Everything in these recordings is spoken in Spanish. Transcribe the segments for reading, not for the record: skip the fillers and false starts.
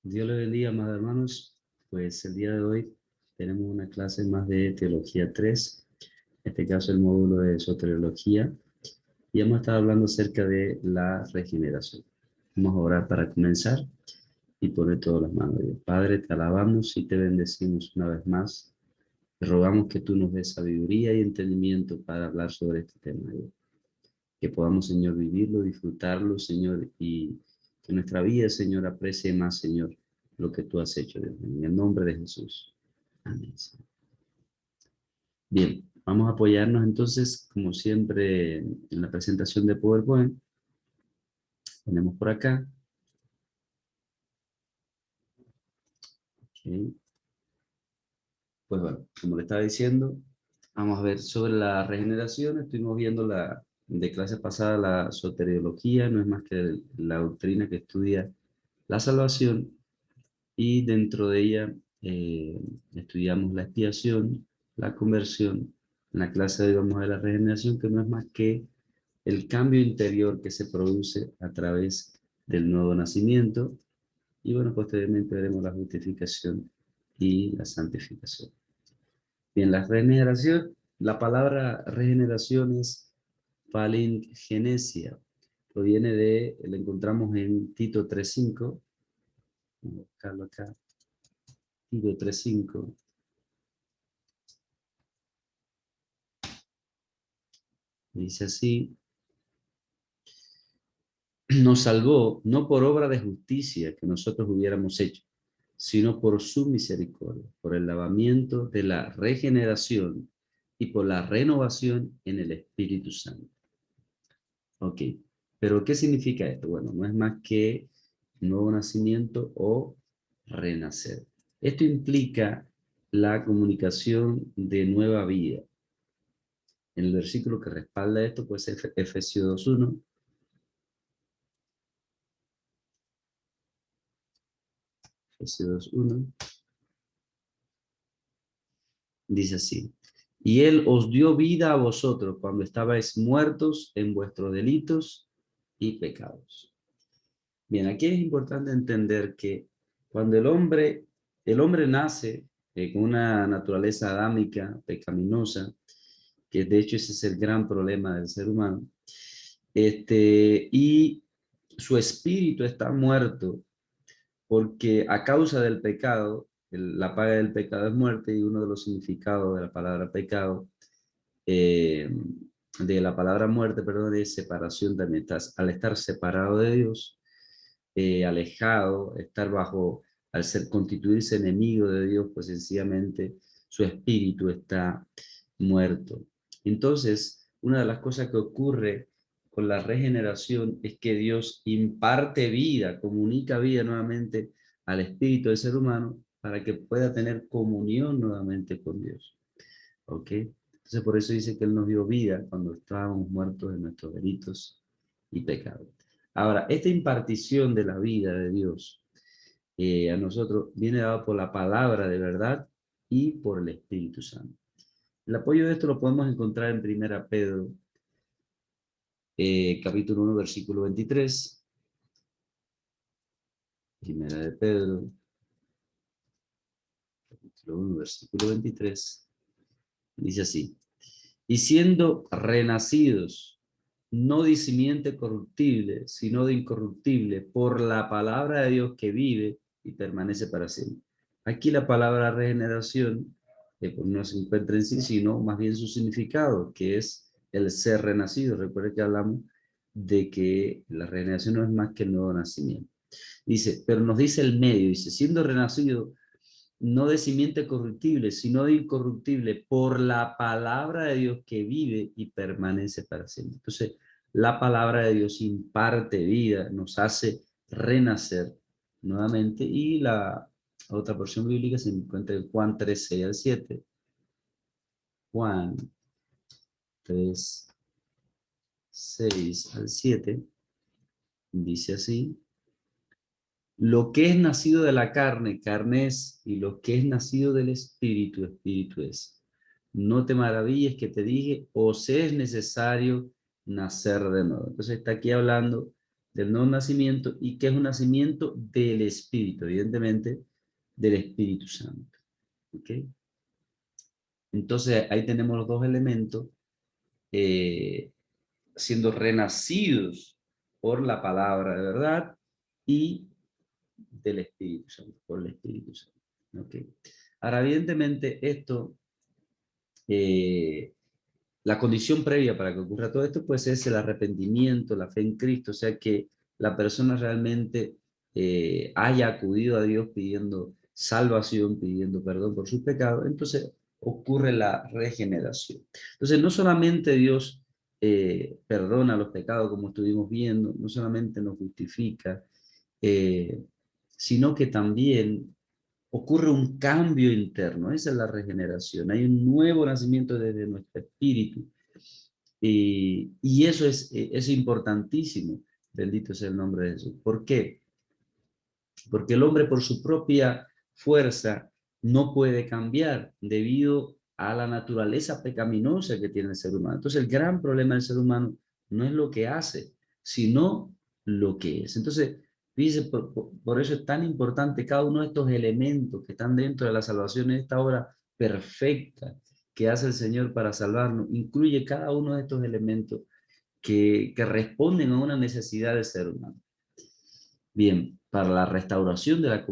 Dios le bendiga, amados hermanos. Pues el día de hoy tenemos una clase más de Teología 3, en este caso el módulo de Soteriología, y hemos estado hablando acerca de la regeneración. Vamos a orar para comenzar y poner todas las manos de Dios. Padre, te alabamos y te bendecimos una vez más. Te rogamos que tú nos des sabiduría y entendimiento para hablar sobre este tema, Dios. Que podamos, Señor, vivirlo, disfrutarlo, Señor, y que nuestra vida, Señor, aprecie más, Señor, lo que tú has hecho, Dios, en el nombre de Jesús. Amén. Bien, vamos a apoyarnos entonces, como siempre, en la presentación de PowerPoint. Ponemos por acá. Okay. Pues bueno, como le estaba diciendo, vamos a ver sobre la regeneración. Estuvimos viendo de clase pasada la soteriología, no es más que la doctrina que estudia la salvación. Y dentro de ella estudiamos la expiación, la conversión. En la clase de hoy vamos a ver la regeneración, que no es más que el cambio interior que se produce a través del nuevo nacimiento. Y bueno, posteriormente veremos la justificación y la santificación. Bien, la regeneración, la palabra regeneración es palingenesia. Proviene la encontramos en Tito 3:5. Vamos a buscarlo acá. Tito 3:5. Dice así: nos salvó no por obra de justicia que nosotros hubiéramos hecho, sino por su misericordia, por el lavamiento de la regeneración y por la renovación en el Espíritu Santo. Ok, pero ¿qué significa esto? Bueno, no es más que nuevo nacimiento o renacer. Esto implica la comunicación de nueva vida. En el versículo que respalda esto, pues Efesios 2:1. Efesios 2:1. Dice así: y Él os dio vida a vosotros cuando estabais muertos en vuestros delitos y pecados. Bien, aquí es importante entender que cuando el hombre nace con una naturaleza adámica, pecaminosa, que de hecho ese es el gran problema del ser humano, y su espíritu está muerto porque a causa del pecado, la paga del pecado es muerte, y uno de los significados de la palabra pecado, eh, de la palabra muerte, perdón, es separación también. Al estar separado de Dios, alejado, al ser constituirse enemigo de Dios, pues sencillamente su espíritu está muerto. Entonces, una de las cosas que ocurre con la regeneración es que Dios imparte vida, comunica vida nuevamente al espíritu del ser humano para que pueda tener comunión nuevamente con Dios. ¿Ok? Entonces por eso dice que Él nos dio vida cuando estábamos muertos en nuestros delitos y pecados. Ahora, esta impartición de la vida de Dios a nosotros viene dado por la palabra de verdad y por el Espíritu Santo. El apoyo de esto lo podemos encontrar en 1 Pedro, capítulo 1, versículo 23. Primera de Pedro, capítulo 1, versículo 23. Dice así: y siendo renacidos, no de simiente corruptible, sino de incorruptible, por la palabra de Dios que vive y permanece para siempre. Aquí la palabra regeneración pues no se encuentra en sí, sino más bien su significado, que es el ser renacido. Recuerde que hablamos de que la regeneración no es más que el nuevo nacimiento. Dice, pero nos dice el medio, dice, siendo renacido, no de simiente corruptible, sino de incorruptible, por la palabra de Dios que vive y permanece para siempre. Entonces, la palabra de Dios imparte vida, nos hace renacer nuevamente, y la otra porción bíblica se encuentra en Juan 3:6-7. Juan 3:6-7 dice así: lo que es nacido de la carne, carne es, y lo que es nacido del espíritu, espíritu es. No te maravilles que te dije, os es necesario nacer de nuevo. Entonces está aquí hablando del nuevo nacimiento, y que es un nacimiento del Espíritu, evidentemente, del Espíritu Santo. ¿Ok? Entonces, ahí tenemos los dos elementos, eh, siendo renacidos por la palabra de verdad y del Espíritu Santo, por el Espíritu Santo. ¿Ok? Ahora, evidentemente, esto, la condición previa para que ocurra todo esto, pues es el arrepentimiento, la fe en Cristo, o sea, que la persona realmente haya acudido a Dios pidiendo salvación, pidiendo perdón por sus pecados. Entonces ocurre la regeneración. Entonces, no solamente Dios perdona los pecados, como estuvimos viendo, no solamente nos justifica, eh, sino que también ocurre un cambio interno. Esa es la regeneración. Hay un nuevo nacimiento desde nuestro espíritu. Y eso es importantísimo. Bendito sea el nombre de Jesús. ¿Por qué? Porque el hombre por su propia fuerza no puede cambiar debido a la naturaleza pecaminosa que tiene el ser humano. Entonces el gran problema del ser humano no es lo que hace, sino lo que es. Entonces, dice, por eso es tan importante cada uno de estos elementos que están dentro de la salvación, en esta obra perfecta que hace el Señor para salvarnos, incluye cada uno de estos elementos que responden a una necesidad del ser humano. Bien, para la restauración de la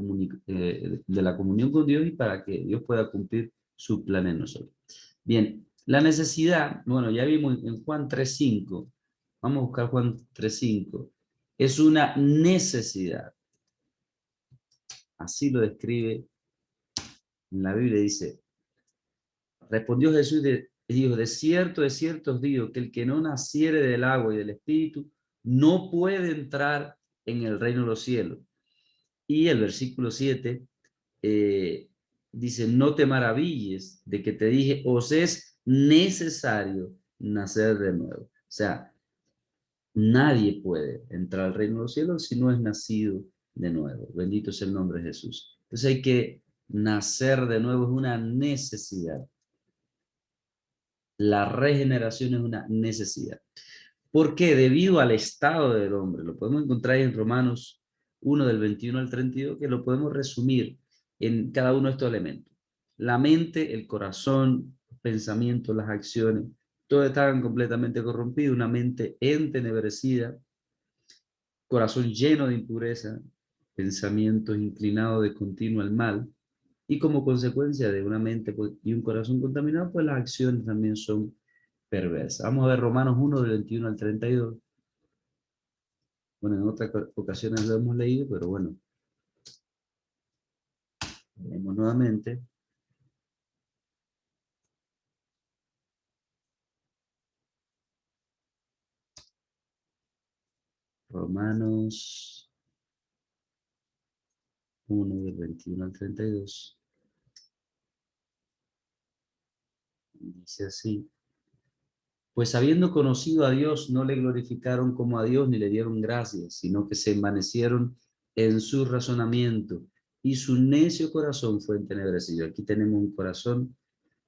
comunión con Dios y para que Dios pueda cumplir su plan en nosotros. Bien, la necesidad, bueno, ya vimos en Juan 3:5, vamos a buscar Juan 3:5, es una necesidad. Así lo describe en la Biblia, dice, respondió Jesús y dijo, de cierto os digo, que el que no naciere del agua y del Espíritu no puede entrar en el reino de los cielos. Y el versículo 7 dice, no te maravilles de que te dije, os es necesario nacer de nuevo. O sea, nadie puede entrar al reino de los cielos si no es nacido de nuevo. Bendito sea el nombre de Jesús. Entonces hay que nacer de nuevo, es una necesidad. La regeneración es una necesidad. ¿Por qué? Debido al estado del hombre. Lo podemos encontrar en Romanos 1 del 21 al 32, que lo podemos resumir en cada uno de estos elementos. La mente, el corazón, los pensamientos, las acciones, todo estaban completamente corrompidos, una mente entenebrecida, corazón lleno de impureza, pensamientos inclinados de continuo al mal, y como consecuencia de una mente y un corazón contaminado, pues las acciones también son perversas. Vamos a ver Romanos 1 del 21 al 32. Bueno, en otras ocasiones lo hemos leído, pero bueno, leemos nuevamente. Romanos 1 del 21 al 32. Dice así. Pues habiendo conocido a Dios, no le glorificaron como a Dios ni le dieron gracias, sino que se envanecieron en su razonamiento y su necio corazón fue entenebrecido. Aquí tenemos un corazón,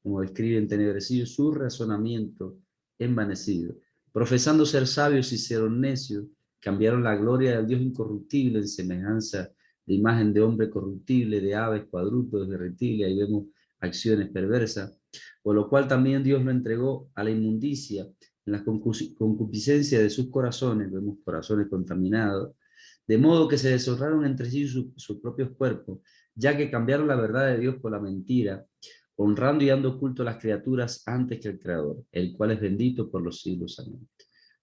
como describe, entenebrecido, su razonamiento envanecido. Profesando ser sabios, y hicieron necios, cambiaron la gloria del Dios incorruptible en semejanza de imagen de hombre corruptible, de aves, cuadrúpedos, de reptiles. Ahí vemos acciones perversas, por lo cual también Dios lo entregó a la inmundicia en la concupiscencia de sus corazones, vemos corazones contaminados, de modo que se deshonraron entre sí sus propios cuerpos, ya que cambiaron la verdad de Dios por la mentira, honrando y dando culto a las criaturas antes que al Creador, el cual es bendito por los siglos. Amén.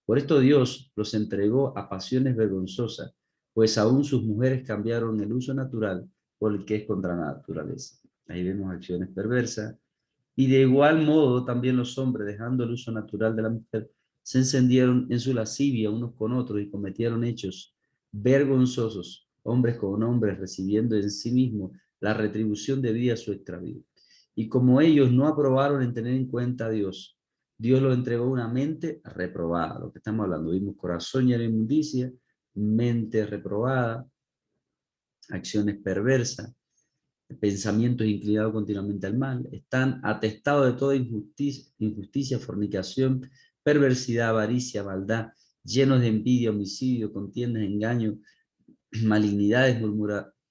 Por esto Dios los entregó a pasiones vergonzosas, pues aún sus mujeres cambiaron el uso natural por el que es contra la naturaleza. Ahí vemos acciones perversas. Y de igual modo también los hombres, dejando el uso natural de la mujer, se encendieron en su lascivia unos con otros y cometieron hechos vergonzosos, hombres con hombres, recibiendo en sí mismos la retribución debida a su extravío. Y como ellos no aprobaron en tener en cuenta a Dios, Dios los entregó una mente reprobada, lo que estamos hablando, vimos corazón lleno de inmundicia, mente reprobada, acciones perversas, pensamientos inclinados continuamente al mal, están atestados de toda injusticia, fornicación, perversidad, avaricia, maldad, llenos de envidia, homicidio, contiendas, engaño, malignidades,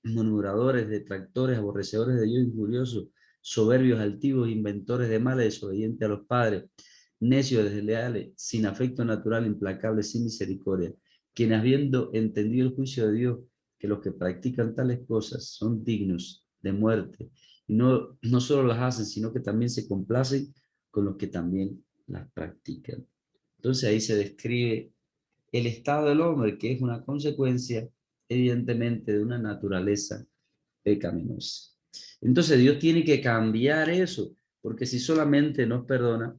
murmuradores, detractores, aborrecedores de Dios, injuriosos, soberbios, altivos, inventores de males, desobedientes a los padres, necios, desleales, sin afecto natural, implacables, sin misericordia, quienes habiendo entendido el juicio de Dios, que los que practican tales cosas son dignos de muerte, y no solo las hacen, sino que también se complacen con los que también las practican. Entonces ahí se describe el estado del hombre, que es una consecuencia, evidentemente, de una naturaleza pecaminosa. Entonces Dios tiene que cambiar eso, porque si solamente nos perdona,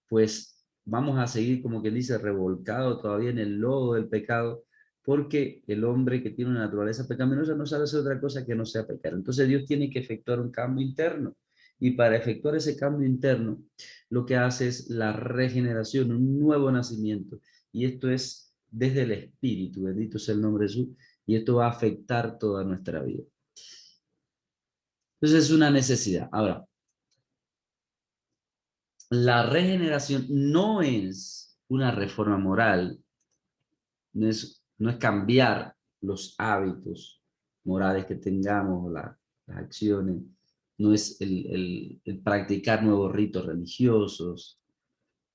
pues vamos a seguir, como quien dice, revolcado todavía en el lodo del pecado, porque el hombre que tiene una naturaleza pecaminosa no sabe hacer otra cosa que no sea pecar. Entonces Dios tiene que efectuar un cambio interno. Y para efectuar ese cambio interno, lo que hace es la regeneración, un nuevo nacimiento. Y esto es desde el Espíritu, bendito sea el nombre de Jesús, y esto va a afectar toda nuestra vida. Entonces es una necesidad. Ahora, la regeneración no es una reforma moral, no es cambiar los hábitos morales que tengamos, las acciones, no es el practicar nuevos ritos religiosos,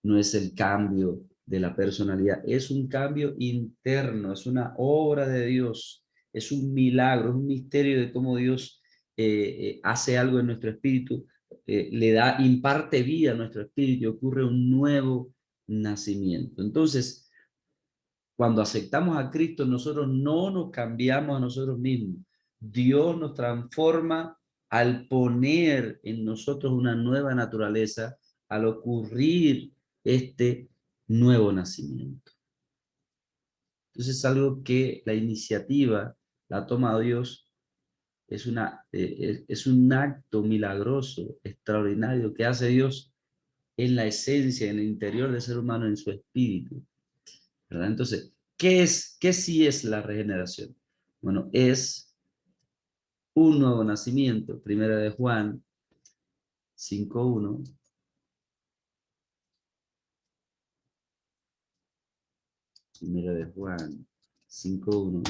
no es el cambio de la personalidad, es un cambio interno, es una obra de Dios, es un milagro, es un misterio de cómo Dios hace algo en nuestro espíritu, imparte vida a nuestro espíritu y ocurre un nuevo nacimiento. Entonces, cuando aceptamos a Cristo, nosotros no nos cambiamos a nosotros mismos. Dios nos transforma al poner en nosotros una nueva naturaleza, al ocurrir este nuevo nacimiento. Entonces es algo que la iniciativa la toma Dios, es un acto milagroso, extraordinario que hace Dios en la esencia, en el interior del ser humano, en su espíritu, ¿verdad? Entonces, ¿qué sí es la regeneración? Bueno, es un nuevo nacimiento. Primera de Juan 5:1. Primera de Juan 5:1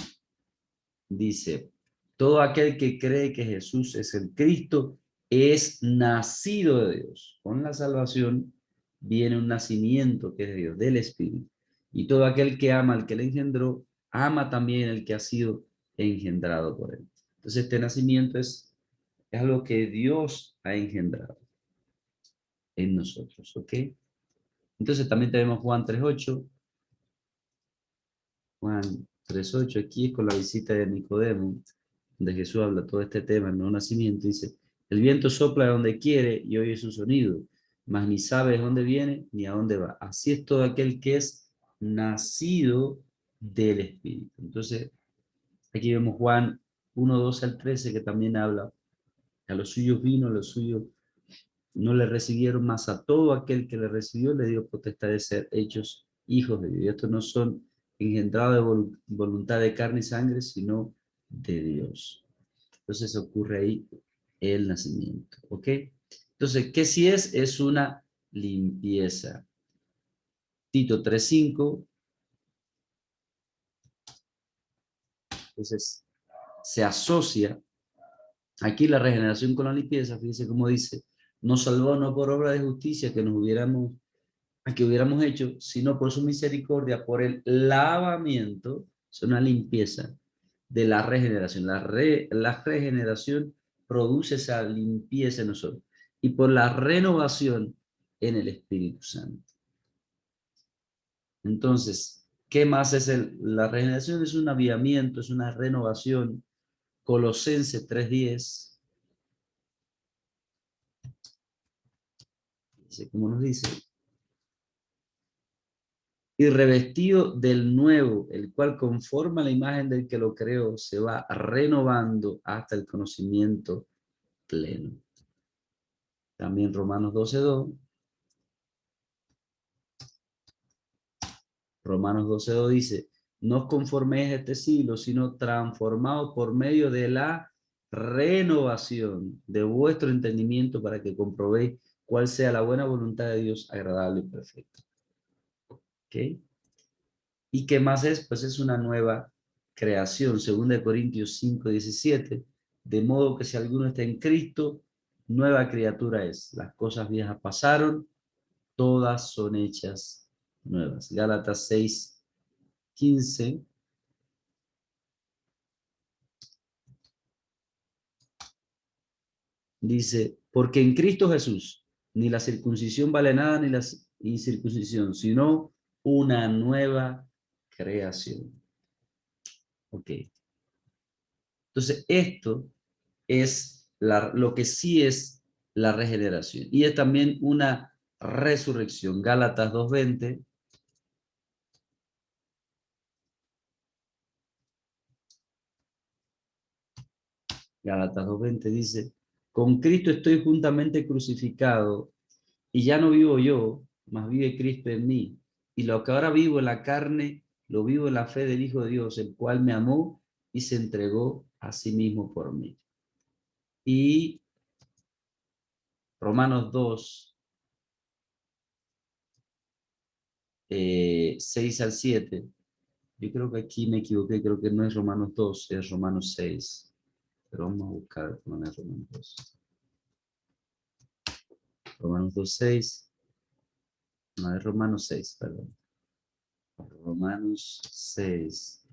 dice, todo aquel que cree que Jesús es el Cristo es nacido de Dios. Con la salvación viene un nacimiento que es de Dios, del Espíritu. Y todo aquel que ama al que le engendró, ama también al que ha sido engendrado por él. Entonces este nacimiento es algo que Dios ha engendrado en nosotros, ¿ok? Entonces también tenemos Juan 3:8. Juan 3:8, aquí es con la visita de Nicodemo, donde Jesús habla todo este tema, el nuevo nacimiento. Dice, el viento sopla de donde quiere y oye su sonido, mas ni sabe de dónde viene ni a dónde va. Así es todo aquel que es nacido del Espíritu. Entonces, aquí vemos Juan 1:12 al 13, que también habla, a los suyos vino, a los suyos no le recibieron, más a todo aquel que le recibió le dio potestad de ser hechos hijos de Dios. Y estos no son engendrados de voluntad de carne y sangre, sino de Dios. Entonces ocurre ahí el nacimiento, ¿ok? Entonces, ¿qué si es? Es una limpieza. Tito 3:5, entonces se asocia aquí la regeneración con la limpieza. Fíjense cómo dice, nos salvó no por obra de justicia que hubiéramos hecho, sino por su misericordia, por el lavamiento, es una limpieza de la regeneración. La regeneración produce esa limpieza en nosotros. Y por la renovación en el Espíritu Santo. Entonces, ¿qué más es la regeneración? Es un avivamiento, es una renovación. Colosenses 3:10. Como nos dice, y revestido del nuevo, el cual conforma la imagen del que lo creó, se va renovando hasta el conocimiento pleno. También Romanos 12:2. Romanos 12:2 dice, no os conforméis a este siglo, sino transformados por medio de la renovación de vuestro entendimiento para que comprobéis cuál sea la buena voluntad de Dios, agradable y perfecta. ¿Ok? ¿Y qué más es? Pues es una nueva creación, 2 Corintios 5:17, de modo que si alguno está en Cristo, nueva criatura es. Las cosas viejas pasaron, todas son hechas nuevas. Gálatas 6:15 dice, porque en Cristo Jesús ni la circuncisión vale nada ni la incircuncisión, sino una nueva creación. Ok. Entonces, esto es lo que sí es la regeneración. Y es también una resurrección. Gálatas 2:20. Gálatas 2:20 dice, con Cristo estoy juntamente crucificado y ya no vivo yo, mas vive Cristo en mí. Y lo que ahora vivo en la carne, lo vivo en la fe del Hijo de Dios, el cual me amó y se entregó a sí mismo por mí. Y Romanos 2, 6 al 7. Yo creo que aquí me equivoqué, creo que no es Romanos 2, es Romanos 6. Pero vamos a buscar no es Romanos 2. Romanos 2:6. No, es Romanos 6, perdón. Romanos 6.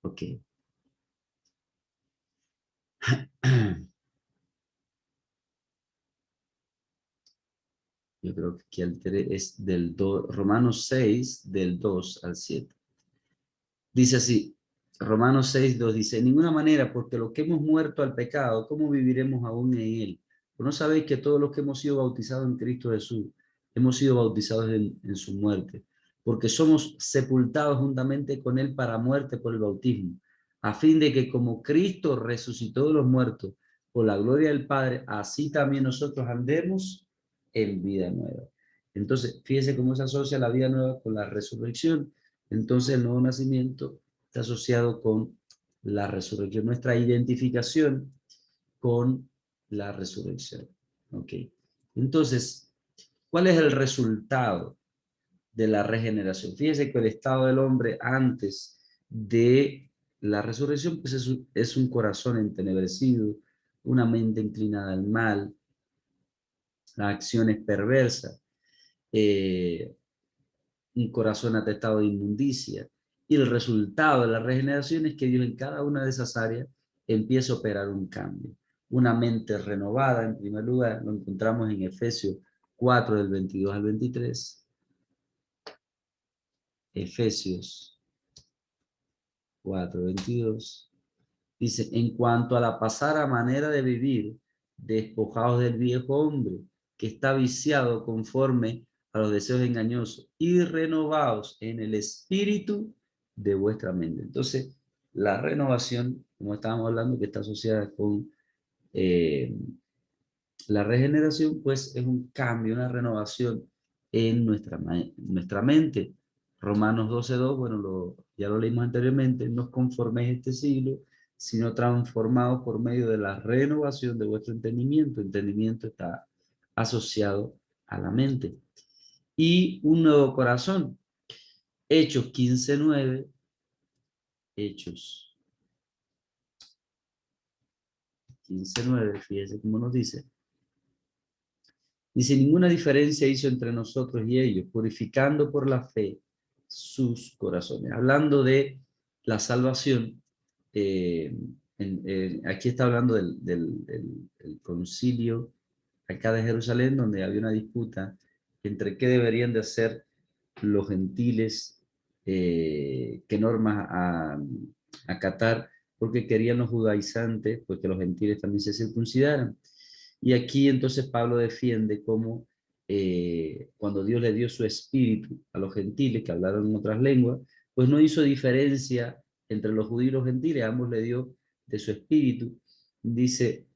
Ok. Yo creo que aquí alteré, es del 2, Romanos 6, del 2 al 7. Dice así, Romanos 6:2 dice, en ninguna manera, porque los que hemos muerto al pecado, ¿cómo viviremos aún en él? ¿O no sabéis que todos los que hemos sido bautizados en Cristo Jesús, hemos sido bautizados en su muerte? Porque somos sepultados juntamente con él para muerte por el bautismo, a fin de que como Cristo resucitó de los muertos por la gloria del Padre, así también nosotros andemos en vida nueva. Entonces, fíjese cómo se asocia la vida nueva con la resurrección. Entonces el nuevo nacimiento está asociado con la resurrección, nuestra identificación con la resurrección. ¿Ok? Entonces, ¿cuál es el resultado de la regeneración? Fíjese que el estado del hombre antes de la resurrección pues es un corazón entenebrecido, una mente inclinada al mal, acciones perversas, eh, un corazón atestado de inmundicia. Y el resultado de la regeneración es que Dios en cada una de esas áreas empieza a operar un cambio. Una mente renovada, en primer lugar, lo encontramos en Efesios 4, del 22 al 23. Efesios 4, 22. Dice, en cuanto a la pasada manera de vivir, despojados del viejo hombre, que está viciado conforme a los deseos engañosos, y renovados en el espíritu de vuestra mente. Entonces, la renovación, como estábamos hablando, que está asociada con eh, la regeneración, pues es un cambio, una renovación en nuestra mente. Romanos 12:2, bueno, ya lo leímos anteriormente, no os conforméis a este siglo, sino transformados por medio de la renovación de vuestro entendimiento. Entendimiento está asociado a la mente. Y un nuevo corazón. Hechos 15:9. Hechos 15:9, fíjese cómo nos dice. Dice, ninguna diferencia hizo entre nosotros y ellos, purificando por la fe sus corazones. Hablando de la salvación, aquí está hablando del concilio acá de Jerusalén, donde había una disputa entre qué deberían de hacer los gentiles, qué normas acatar, porque querían los judaizantes, pues que los gentiles también se circuncidaran. Y aquí entonces Pablo defiende cómo cuando Dios le dio su espíritu a los gentiles que hablaron en otras lenguas, pues no hizo diferencia entre los judíos y los gentiles, a ambos le dio de su espíritu. Dice,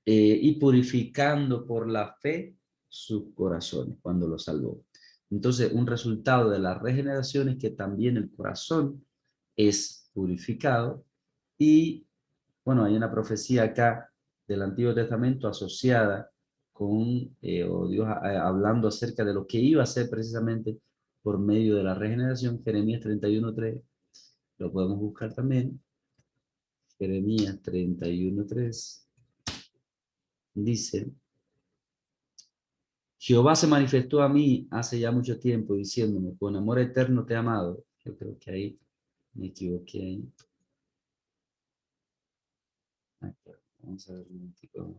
y purificando por la fe sus corazones cuando los salvó. Entonces, un resultado de la regeneración es que también el corazón es purificado y, bueno, hay una profecía acá del Antiguo Testamento asociada con o Dios hablando acerca de lo que iba a ser precisamente por medio de la regeneración. Jeremías 31:3, lo podemos buscar también. Jeremías 31:3 dice: Jehová se manifestó a mí hace ya mucho tiempo, diciéndome, con amor eterno te he amado. Yo creo que ahí me equivoqué. Ahí. Acá, vamos a ver un momentico.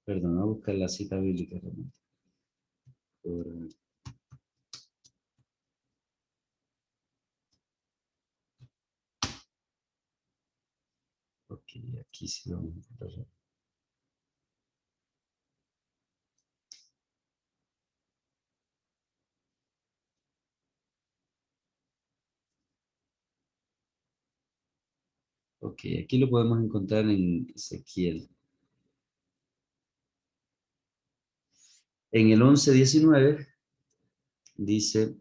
Perdón, voy a buscar la cita bíblica realmente. Por- Ok, aquí sí lo vamos a encontrar. Ok, aquí lo podemos encontrar en Ezequiel. En el 11:19 dice: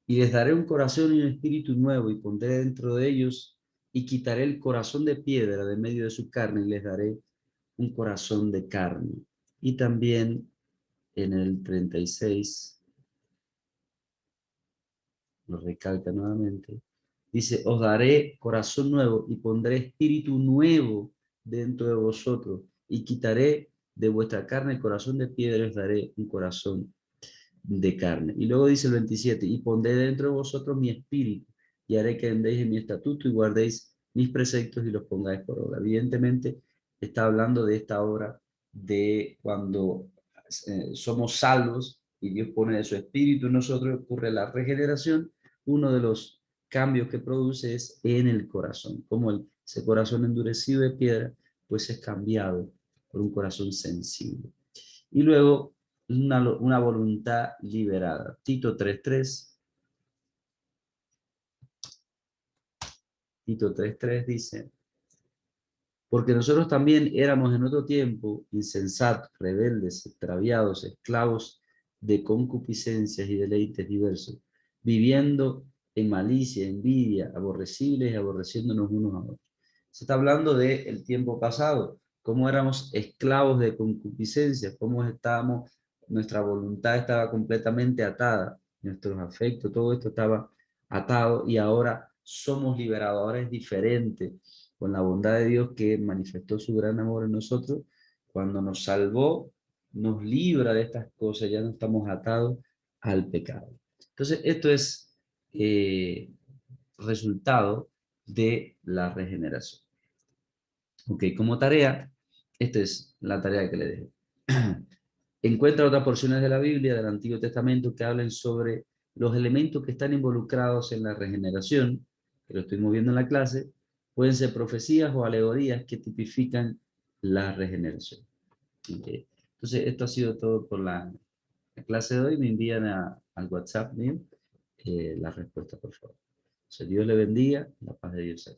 y les daré un corazón y un espíritu nuevo, y pondré dentro de ellos, y quitaré el corazón de piedra de medio de su carne, y les daré un corazón de carne. Y también en el 36, lo recalca nuevamente, dice: os daré corazón nuevo, y pondré espíritu nuevo dentro de vosotros, y quitaré de vuestra carne el corazón de piedra, y os daré un corazón de carne. Y luego dice el 27, y pondré dentro de vosotros mi espíritu, y haré que andéis en mi estatuto y guardéis mis preceptos y los pongáis por obra. Evidentemente está hablando de esta obra de cuando somos salvos y Dios pone de su espíritu en nosotros, ocurre la regeneración. Uno de los cambios que produce es en el corazón, como ese corazón endurecido de piedra, pues es cambiado por un corazón sensible. Y luego una voluntad liberada. Tito 3:3. Tito 3:3 dice: porque nosotros también éramos en otro tiempo insensatos, rebeldes, extraviados, esclavos de concupiscencias y deleites diversos, viviendo en malicia, envidia, aborrecibles y aborreciéndonos unos a otros. Se está hablando del tiempo pasado, cómo éramos esclavos de concupiscencias, cómo estábamos, nuestra voluntad estaba completamente atada, nuestros afectos, todo esto estaba atado y ahora somos liberados, ahora es diferente con la bondad de Dios que manifestó su gran amor en nosotros, cuando nos salvó, nos libra de estas cosas, ya no estamos atados al pecado. Entonces, esto es resultado de la regeneración. Ok, como tarea, esta es la tarea que le dejé. Encuentra otras porciones de la Biblia, del Antiguo Testamento, que hablen sobre los elementos que están involucrados en la regeneración, que lo estuvimos viendo en la clase. Pueden ser profecías o alegorías que tipifican la regeneración. Okay. Entonces, esto ha sido todo por la clase de hoy. Me envían al WhatsApp mío la respuesta, por favor. Dios le bendiga, la paz de Dios.